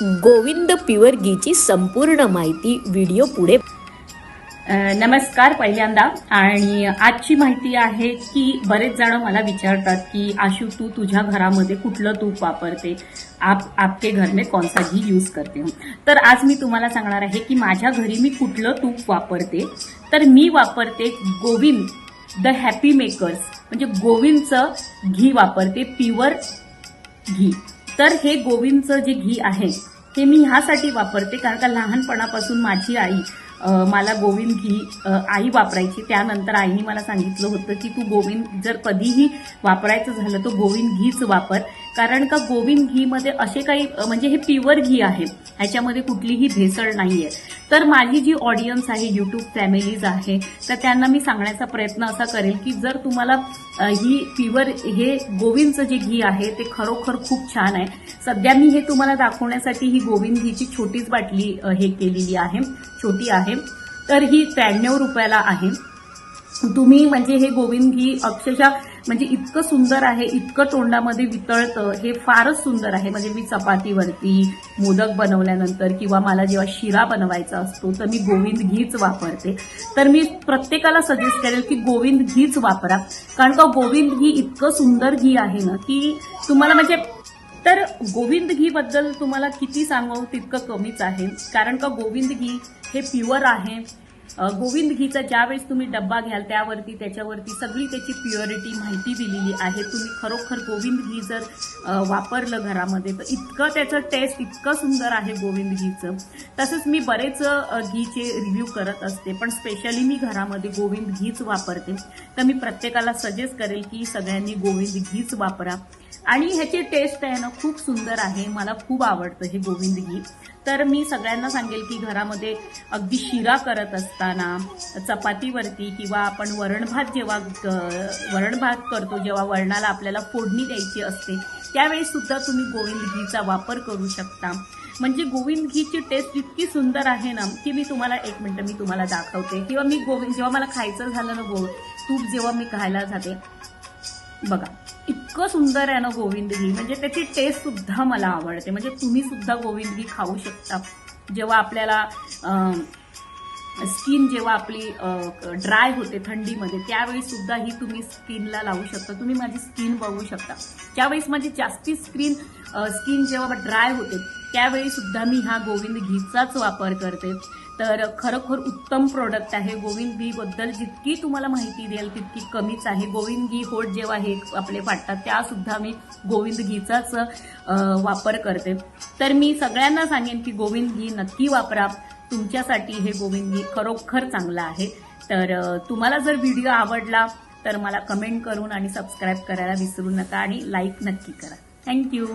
Govind pure घीची संपूर्ण माहिती video पुढे. नमस्कार पहिल्यांदा. आणि आजची माहिती आहे की बरेच जण मला विचारतात की आशू तू तुझ्या घरामध्ये कुठलं तूप वापरते, आपके घर में कौन सा घी यूज करते हो. तर आज मी तुम्हाला सांगणार आहे की माझ्या घरी मी कुठलं तूप वापरते. तर मी वापरते गोविंद द हॅपी मेकर्स म्हणजे गोविंदचं घी वापरते, प्युअर घी. तर हे गोविंदचं जे घी आहे हे मी ह्यासाठी वापरते कारण का लहानपणापासून माझी आई मला गोविंद घी आई वापरायची. त्यानंतर आईने मला सांगितलं होतं की तू गोविंद जर कधीही वापरायचं झालं तर गोविंद घीच वापर, कारण का गोविंद घी मध्ये असे काही म्हणजे हे प्युअर घी आहे, ह्याच्यामध्ये कुठलीही भेसळ नाहीये. तर माझी जी ऑडियन्स आहे, युट्यूब फॅमिलीज आहे, तर त्यांना मी सांगण्याचा प्रयत्न असा करेल की जर तुम्हाला ही प्युअर हे गोविंदचं जे घी आहे ते खरोखर खूप छान आहे. सध्या मी हे तुम्हाला दाखवण्यासाठी ही गोविंद घीची छोटीच बाटली हे केलेली आहे, छोटी आहे. तर ही 93 रुपयाला आहे. तुम्ही म्हणजे हे गोविंद घी अक्षरशः म्हणजे इतकं सुंदर आहे, इतकं तोंडामध्ये वितळतं, हे फारच सुंदर आहे. म्हणजे मी चपातीवरती, मोदक बनवल्यानंतर किंवा मला जेव्हा शिरा बनवायचा असतो तर मी गोविंद घीच वापरते. तर मी प्रत्येकाला सजेस्ट करेल की गोविंद घीच वापरा, कारण का गोविंद घी इतकं सुंदर घी आहे ना की तुम्हाला म्हणजे तर गोविंद घी बद्दल तुम्हाला किती सांगावं तितकं कमीच आहे, कारण का गोविंद घी हे प्युअर आहे. गोविंद घीचा ज्यावेळेस तुम्ही डब्बा घ्याल त्यावरती त्याच्यावरती सगळी त्याची प्युअरिटी माहिती दिलेली आहे. तुम्ही खरोखर गोविंद घी जर वापरलं घरामध्ये तर इतकं त्याचं टेस्ट इतकं सुंदर आहे गोविंद घीचं. तसंच मी बरेच घीचे रिव्ह्यू करत असते, पण स्पेशली मी घरामध्ये गोविंद घीच वापरते. तर मी प्रत्येकाला सजेस्ट करेल की सगळ्यांनी गोविंद घीच वापरा. आणि ह्याची टेस्ट आहे ना खूप सुंदर आहे, मला खूप आवडतं हे गोविंद घी. तर मी सगळ्यांना सांगेल की घरामध्ये अगदी शिरा करत असताना, चपातीवरती किंवा आपण वरण भात करतो, जेव्हा वरणाला आपल्याला फोडणी द्यायची असते त्यावेळेस सुद्धा तुम्ही गोविंद घीचा वापर करू शकता. म्हणजे गोविंद घीची टेस्ट इतकी सुंदर आहे ना की मी तुम्हाला एक मिनिट मी तुम्हाला दाखवते. किंवा मी जेव्हा मला खायचं झालं ना तूप जेव्हा मी खायला जाते बघा इतकं सुंदर आहे ना गोविंद घी, म्हणजे त्याची टेस्ट सुद्धा मला आवडते. म्हणजे तुम्ही सुद्धा गोविंद घी खाऊ शकता. जेव्हा आपल्याला स्किन जेव्हा आपली ड्राय होते थंडीमध्ये त्यावेळी सुद्धा ही तुम्ही स्किनला लावू शकता. तुम्ही माझी स्किन बघू शकता, ज्यावेळेस माझी जास्ती स्किन जेव्हा ड्राय होते त्यावेळी सुद्धा मी हा गोविंद घीचाच वापर करते. तर खरोखर उत्तम प्रोडक्ट आहे. गोविंद घी बद्दल जितकी तुम्हाला माहिती द्याल तितकी कमीच आहे. गोविंद घी होट जेव्हा हे आपले फाटतात त्या सुद्धा मी गोविंद घीचाच वापर करते. तर मी सगळ्यांना सांगेन की गोविंद घी नक्की वापरा. तुमच्यासाठी हे गोविंद घी खरोखर चांगलं आहे. तर तुम्हाला जर व्हिडिओ आवडला तर मला कमेंट करून आणि सबस्क्राईब करायला विसरू नका आणि लाईक नक्की करा. थँक्यू.